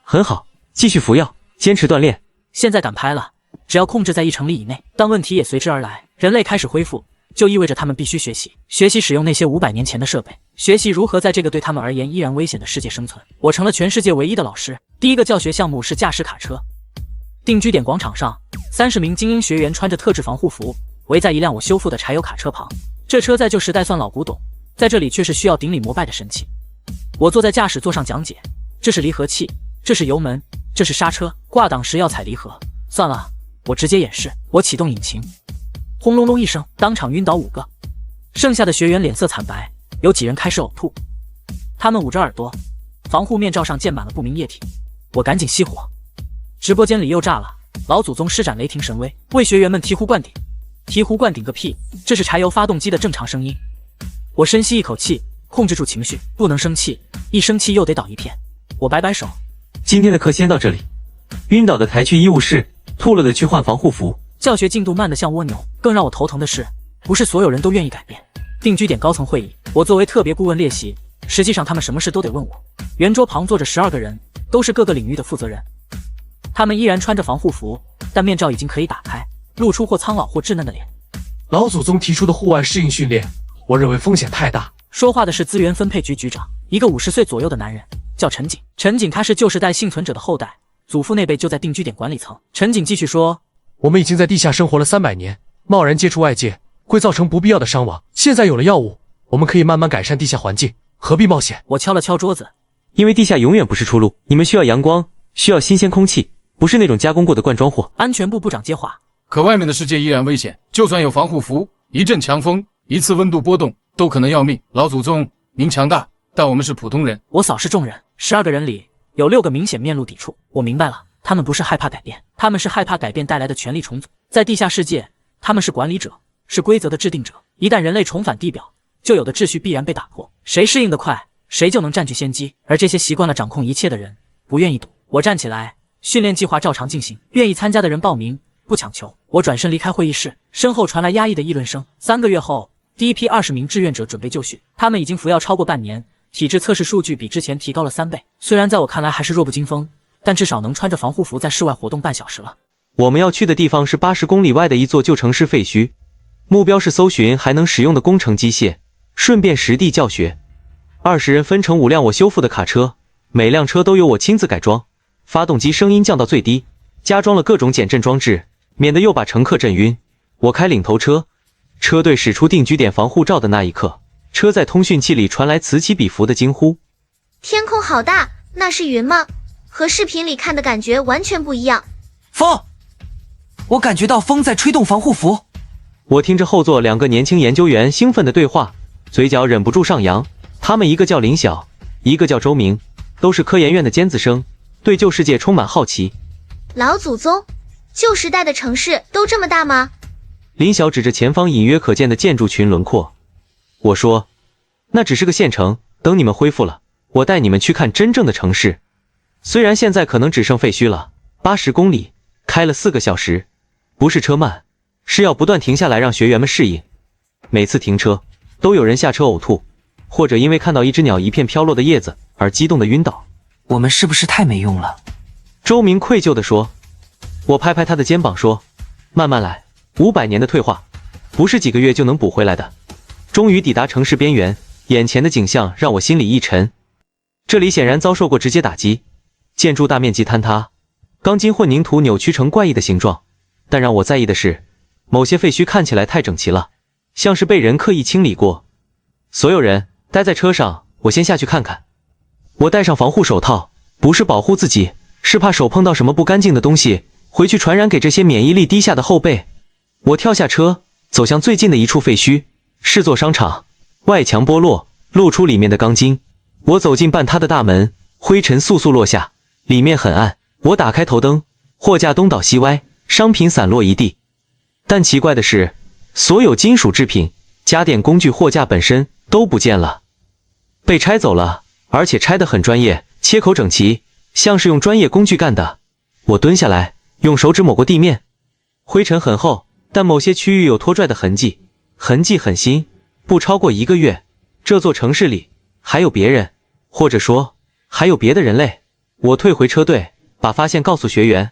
F: 很好，继续服药，坚持锻炼。
A: 现在敢拍了，只要控制在1成里以内。但问题也随之而来，人类开始恢复，就意味着他们必须学习使用那些500年前的设备，学习如何在这个对他们而言依然危险的世界生存。我成了全世界唯一的老师。第一个教学项目是驾驶卡车。定居点广场上，30名精英学员穿着特制防护服，围在一辆我修复的柴油卡车旁。这车在旧时代算老古董，在这里却是需要顶礼膜拜的神器。我坐在驾驶座上讲解，这是离合器，这是油门，这是刹车，挂档时要踩离合。算了，我直接演示。我启动引擎，轰隆隆一声，当场晕倒5个。剩下的学员脸色惨白，有几人开始呕吐。他们捂着耳朵，防护面罩上溅满了不明液体。我赶紧熄火。直播间里又炸了，老祖宗施展雷霆神威，为学员们醍醐灌顶。醍醐灌顶个屁，这是柴油发动机的正常声音。我深吸一口气，控制住情绪，不能生气，一生气又得倒一片。我摆摆手，
F: 今天的课先到这里。晕倒的抬去医务室，吐了的去换防护服。
A: 教学进度慢得像蜗牛，更让我头疼的是，不是所有人都愿意改变。定居点高层会议，我作为特别顾问列席，实际上他们什么事都得问我。圆桌旁坐着12个人，都是各个领域的负责人。他们依然穿着防护服，但面罩已经可以打开，露出或苍老或稚嫩的脸。
P: 老祖宗提出的户外适应训练，我认为风险太大。
A: 说话的是资源分配局局长，一个50岁左右的男人，叫陈景。陈景他是旧时代幸存者的后代，祖父那辈就在定居点管理层。陈景继续说，
P: 我们已经在地下生活了300年，贸然接触外界会造成不必要的伤亡。现在有了药物，我们可以慢慢改善地下环境，何必冒险？
A: 我敲了敲桌子，
F: 因为地下永远不是出路，你们需要阳光，需要新鲜空气，不是那种加工过的罐装货。
A: 安全部部长接话，
Q: 可外面的世界依然危险，就算有防护服，一阵强风，一次温度波动，都可能要命。老祖宗，您强大，但我们是普通人。
A: 我扫视众人，12个人里有6个明显面露抵触。我明白了，他们不是害怕改变，他们是害怕改变带来的权力重组。在地下世界，他们是管理者，是规则的制定者。一旦人类重返地表，就有的秩序必然被打破，谁适应得快，谁就能占据先机。而这些习惯了掌控一切的人，不愿意赌。我站起来，训练计划照常进行，愿意参加的人报名，不强求。我转身离开会议室，身后传来压抑的议论声。3个月后，第一批20名志愿者准备就绪，他们已经服药超过半年，体质测试数据比之前提高了3倍。虽然在我看来还是弱不禁风，但至少能穿着防护服在室外活动半小时了。
F: 我们要去的地方是80公里外的一座旧城市废墟，目标是搜寻还能使用的工程机械，顺便实地教学。20人分成5辆我修复的卡车，每辆车都由我亲自改装，发动机声音降到最低，加装了各种减震装置，免得又把乘客震晕。我开领头车，车队驶出定居点防护罩的那一刻，车载通讯器里传来此起彼伏的惊呼：
R: 天空好大，那是云吗？和视频里看的感觉完全不一样。
J: 风，我感觉到风在吹动防护服。
F: 我听着后座2个年轻研究员兴奋的对话，嘴角忍不住上扬。他们一个叫林晓，一个叫周明，都是科研院的尖子生，对旧世界充满好奇。
R: 老祖宗，旧时代的城市都这么大吗？
F: 林晓指着前方隐约可见的建筑群轮廓。我说，那只是个县城，等你们恢复了，我带你们去看真正的城市。虽然现在可能只剩废墟了，80公里，开了4个小时，不是车慢，是要不断停下来让学员们适应。每次停车，都有人下车呕吐，或者因为看到一只鸟一片飘落的叶子而激动的晕倒。
J: 我们是不是太没用了？
F: 周明愧疚地说。我拍拍他的肩膀说，慢慢来，500年的退化，不是几个月就能补回来的。终于抵达城市边缘，眼前的景象让我心里一沉。这里显然遭受过直接打击，建筑大面积坍塌，钢筋混凝土扭曲成怪异的形状。但让我在意的是，某些废墟看起来太整齐了，像是被人刻意清理过。所有人待在车上，我先下去看看。我戴上防护手套，不是保护自己，是怕手碰到什么不干净的东西，回去传染给这些免疫力低下的后辈。我跳下车，走向最近的一处废墟，是座商场，外墙剥落，露出里面的钢筋。我走进半塌的大门，灰尘簌簌落下，里面很暗。我打开头灯，货架东倒西歪，商品散落一地。但奇怪的是，所有金属制品、家电工具货架本身都不见了，被拆走了，而且拆得很专业，切口整齐，像是用专业工具干的。我蹲下来，用手指抹过地面，灰尘很厚，但某些区域有拖拽的痕迹，痕迹很新，不超过1个月。这座城市里还有别人，或者说还有别的人类。我退回车队，把发现告诉学员。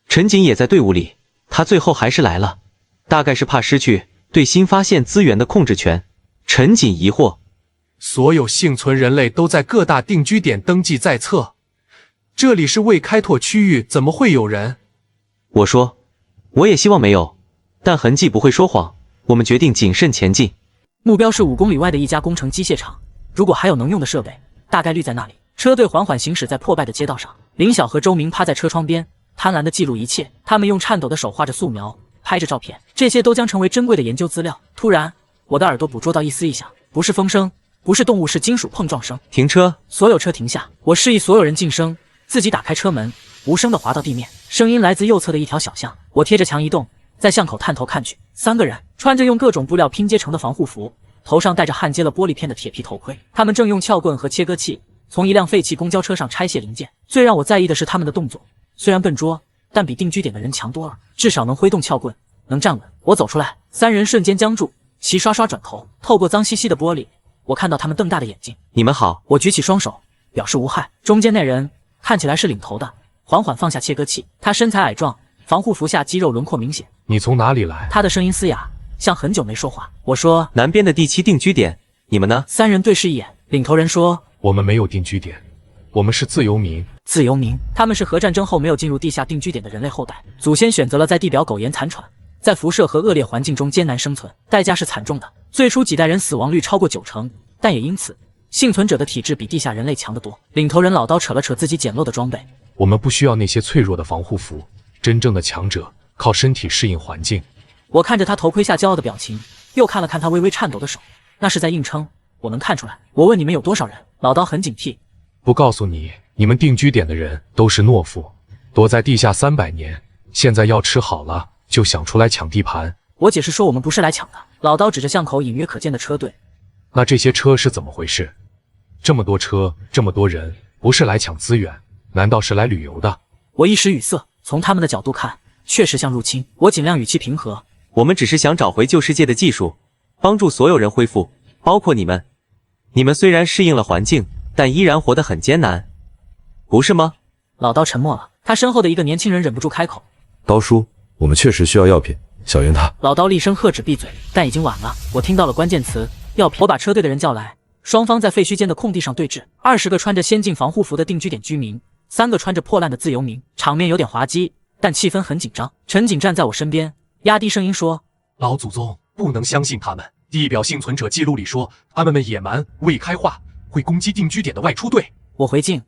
F: 陈瑾也在队伍里，他最后还是来了，大概是怕失去对新发现资源的控制权。陈瑾疑惑，
P: 所有幸存人类都在各大定居点登记在册，这里是未开拓区域，怎么会有人？
F: 我说，我也希望没有，但痕迹不会说谎，我们决定谨慎前进。
A: 目标是5公里外的一家工程机械厂，如果还有能用的设备，大概率在那里。车队缓缓行驶在破败的街道上，林晓和周明趴在车窗边，贪婪地记录一切。他们用颤抖的手画着素描，拍着照片，这些都将成为珍贵的研究资料。突然，我的耳朵捕捉到一丝异响，不是风声，不是动物，是金属碰撞声。
F: 停车！
A: 所有车停下。我示意所有人噤声，自己打开车门，无声地滑到地面。声音来自右侧的一条小巷。我贴着墙移动，在巷口探头看去，3个人穿着用各种布料拼接成的防护服，头上戴着焊接了玻璃片的铁皮头盔。他们正用撬棍和切割器从一辆废弃公交车上拆卸零件。最让我在意的是他们的动作，虽然笨拙，但比定居点的人强多了，至少能挥动撬棍，能站稳。我走出来，3人瞬间僵住，齐刷刷转头。透过脏兮兮的玻璃，我看到他们瞪大的眼睛。
F: 你们好。
A: 我举起双手表示无害。中间那人看起来是领头的，缓缓放下切割器。他身材矮壮，防护服下肌肉轮廓明显。
P: 你从哪里来？
A: 他的声音嘶哑，像很久没说话。我说，
F: 南边的第7定居点。你们呢
A: ？3人对视一眼。领头人说，
P: 我们没有定居点，我们是自由民。
A: 自由民？他们是核战争后没有进入地下定居点的人类后代，祖先选择了在地表苟延残喘，在辐射和恶劣环境中艰难生存，代价是惨重的。最初几代人死亡率超过90%，但也因此幸存者的体质比地下人类强得多。领头人老刀扯了扯自己简陋的装备，
P: 我们不需要那些脆弱的防护服，真正的强者靠身体适应环境。
A: 我看着他头盔下骄傲的表情，又看了看他微微颤抖的手，那是在硬撑，我能看出来。我问你们有多少人？老刀很警惕，
P: 不告诉你，你们定居点的人都是懦夫，躲在地下300年，现在要吃好了就想出来抢地盘。
A: 我解释说我们不是来抢的。老刀指着巷口隐约可见的车队，
P: 那这些车是怎么回事？这么多车，这么多人，不是来抢资源，难道是来旅游的？
A: 我一时语塞，从他们的角度看，确实像入侵。我尽量语气平和，
F: 我们只是想找回旧世界的技术，帮助所有人恢复，包括你们。你们虽然适应了环境，但依然活得很艰难，不是吗？
A: 老刀沉默了，他身后的一个年轻人忍不住开口，
B: 刀叔，我们确实需要药品，小云他。
A: 老刀厉声喝止闭嘴，但已经晚了。我听到了关键词药品。我把车队的人叫来，双方在废墟间的空地上对峙。20个穿着先进防护服的定居点居民，3个穿着破烂的自由民，场面有点滑稽，但气氛很紧张。陈瑾站在我身边，压低声音说，
P: 老祖宗不能相信他们，地表幸存者记录里说他们野蛮未开化，会攻击定居点的外出队。
A: 我回敬，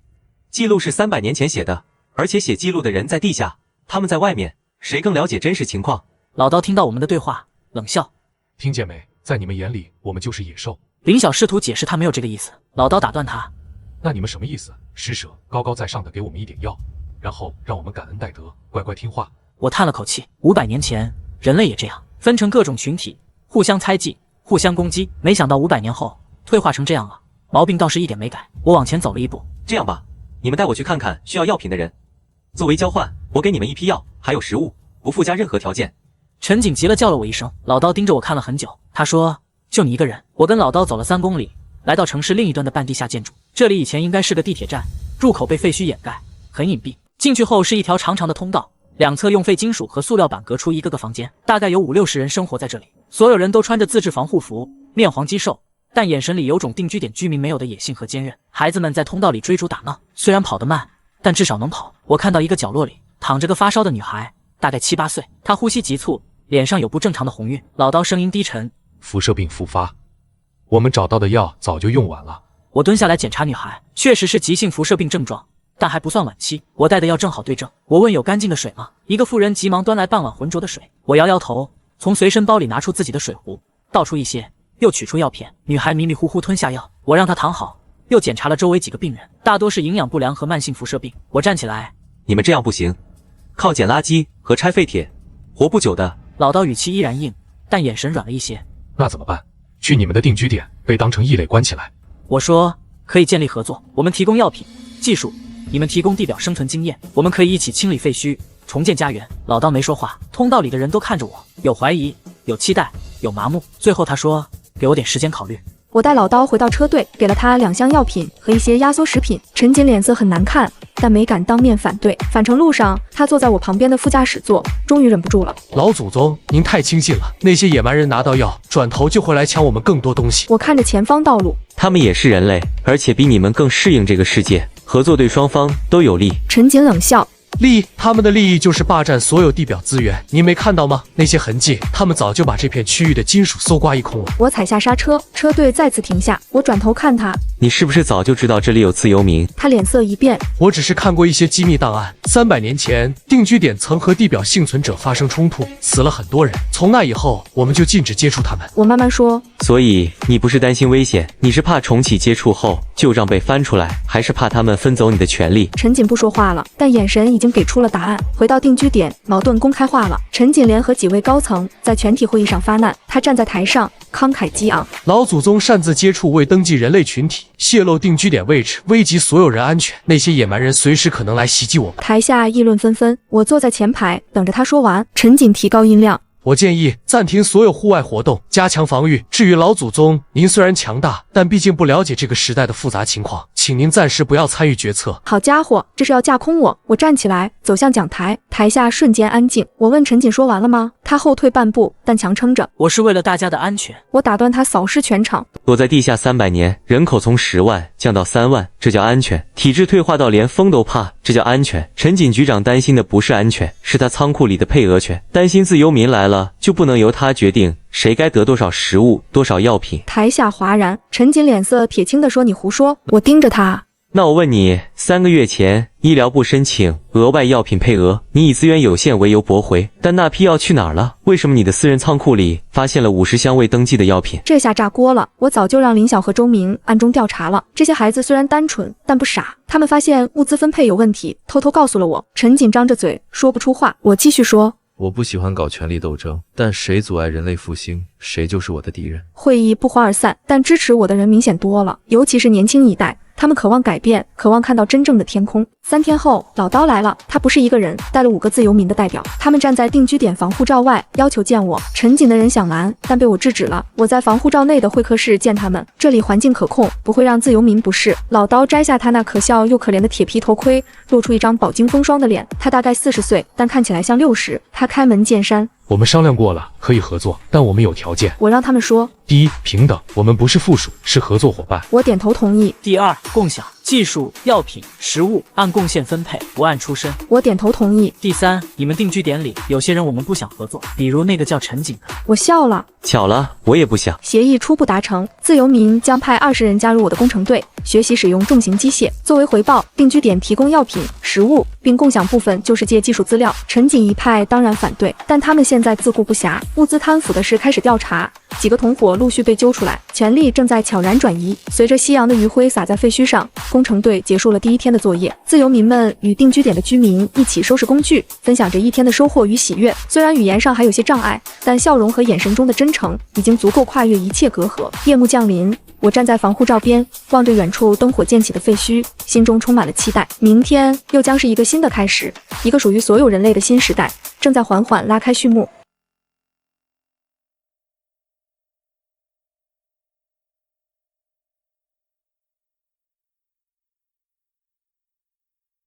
F: 记录是300年前写的，而且写记录的人在地下，他们在外面，谁更了解真实情况？
A: 老刀听到我们的对话，冷笑，
P: 听见没？在你们眼里，我们就是野兽。
A: 林晓试图解释他没有这个意思，老刀打断他，
P: 那你们什么意思？施舍高高在上的给我们一点药，然后让我们感恩戴德，乖乖听话。
A: 我叹了口气，500年前人类也这样，分成各种群体，互相猜忌，互相攻击。没想到500年后退化成这样了，毛病倒是一点没改。我往前走了一步，
F: 这样吧，你们带我去看看需要药品的人，作为交换，我给你们1批药，还有食物，不附加任何条件。
A: 陈瑾急了叫了我一声，老刀盯着我看了很久，他说，就你一个人？我跟老刀走了3公里，来到城市另一端的半地下建筑，这里以前应该是个地铁站，入口被废墟掩盖，很隐蔽。进去后是一条长长的通道，两侧用废金属和塑料板隔出一个个房间，大概有50-60人生活在这里，所有人都穿着自制防护服，面黄肌瘦，但眼神里有种定居点居民没有的野性和坚韧。孩子们在通道里追逐打闹，虽然跑得慢，但至少能跑。我看到一个角落里躺着个发烧的女孩，大概7、8岁，她呼吸急促，脸上有不正常的红晕。老刀声音低沉，
P: 辐射病复发，我们找到的药早就用完了。
A: 我蹲下来检查女孩，确实是急性辐射病症状，但还不算晚期。我带的药正好对症。我问有干净的水吗？一个妇人急忙端来半碗浑浊的水。我摇摇头，从随身包里拿出自己的水壶，倒出一些，又取出药片。女孩迷迷糊糊吞下药，我让她躺好，又检查了周围几个病人，大多是营养不良和慢性辐射病。我站起来，
F: 你们这样不行，靠捡垃圾和拆废铁，活不久的。
A: 老刀语气依然硬，但眼神软了一些。
P: 那怎么办？去你们的定居点被当成异类关起来。
A: 我说可以建立合作，我们提供药品、技术，你们提供地表生存经验，我们可以一起清理废墟，重建家园。老刀没说话，通道里的人都看着我，有怀疑，有期待，有麻木。最后他说：“给我点时间考虑。”
I: 我带老刀回到车队，给了他2箱药品和一些压缩食品。陈瑾脸色很难看，但没敢当面反对。返程路上，他坐在我旁边的副驾驶座，终于忍不住了：“
P: 老祖宗，您太轻信了，那些野蛮人拿到药，转头就会来抢我们更多东西。”
I: 我看着前方道路，
F: 他们也是人类，而且比你们更适应这个世界，合作对双方都有利。
I: 陈瑾冷笑。
P: 他们的利益就是霸占所有地表资源，你没看到吗？那些痕迹，他们早就把这片区域的金属搜刮一空了。
I: 我踩下刹车，车队再次停下。我转头看他，
F: 你是不是早就知道这里有自由民？
I: 他脸色一变，
P: 我只是看过一些机密档案。300年前，定居点曾和地表幸存者发生冲突，死了很多人。从那以后，我们就禁止接触他们。
I: 我慢慢说，
F: 所以你不是担心危险，你是怕重启接触后旧账被翻出来，还是怕他们分走你的权利？
I: 陈瑾不说话了，但眼神已经给出了答案。回到定居点，矛盾公开化了。陈瑾联合几位高层在全体会议上发难，他站在台上，慷慨激昂：
P: 老祖宗擅自接触未登记人类群体，泄露定居点位置，危及所有人安全。那些野蛮人随时可能来袭击我们。
I: 台下议论纷纷，我坐在前排等着他说完。陈瑾提高音量：
P: 我建议暂停所有户外活动，加强防御。至于老祖宗，您虽然强大，但毕竟不了解这个时代的复杂情况，请您暂时不要参与决策。
I: 好家伙，这是要架空我！我站起来走向讲台，台下瞬间安静。我问陈瑾说完了吗？他后退半步，但强撑着：
A: 我是为了大家的安全。
I: 我打断他，扫视全场。
F: 躲在地下300年，人口从10万降到3万，这叫安全；体制退化到连风都怕，这叫安全。陈瑾局长担心的不是安全，是他仓库里的配额权，担心自由民来了就不能由他决定谁该得多少食物、多少药品。
I: 台下哗然，陈瑾脸色铁青地说：“你胡说！”我盯着他。
F: 那我问你，3个月前医疗部申请额外药品配额，你以资源有限为由驳回，但那批药去哪儿了？为什么你的私人仓库里发现了50箱未登记的药品？
I: 这下炸锅了！我早就让林晓和周明暗中调查了。这些孩子虽然单纯，但不傻，他们发现物资分配有问题，偷偷告诉了我。陈瑾张着嘴说不出话。我继续说：
B: 我不喜欢搞权力斗争，但谁阻碍人类复兴，谁就是我的敌人。
I: 会议不欢而散，但支持我的人明显多了，尤其是年轻一代。他们渴望改变，渴望看到真正的天空。3天后，老刀来了，他不是一个人，带了5个自由民的代表。他们站在定居点防护罩外，要求见我。陈瑾的人想拦，但被我制止了。我在防护罩内的会客室见他们，这里环境可控，不会让自由民不适。老刀摘下他那可笑又可怜的铁皮头盔，露出一张饱经风霜的脸。他大概40岁，但看起来像60。他开门见山：
P: 我们商量过了，可以合作，但我们有条件。
I: 我让他们说：
P: 第一，平等，我们不是附属，是合作伙伴。
I: 我点头同意。
A: 第二，共享技术、药品、食物，按贡献分配，不按出身。
I: 我点头同意。
A: 第三，你们定居点里有些人我们不想合作，比如那个叫陈瑾的。
I: 我笑了。
F: 巧了，我也不想。
I: 协议初步达成，自由民将派20人加入我的工程队，学习使用重型机械。作为回报，定居点提供药品、食物，并共享部分旧世界技术资料。陈瑾一派当然反对，但他们现在自顾不暇，物资贪腐的事开始调查。几个同伙陆续被揪出来，权力正在悄然转移。随着夕阳的余晖洒在废墟上，工程队结束了第1天的作业。自由民们与定居点的居民一起收拾工具，分享着1天的收获与喜悦。虽然语言上还有些障碍，但笑容和眼神中的真诚已经足够跨越一切隔阂。夜幕降临，我站在防护罩边，望着远处灯火渐起的废墟，心中充满了期待。明天又将是一个新的开始，一个属于所有人类的新时代正在缓缓拉开序幕。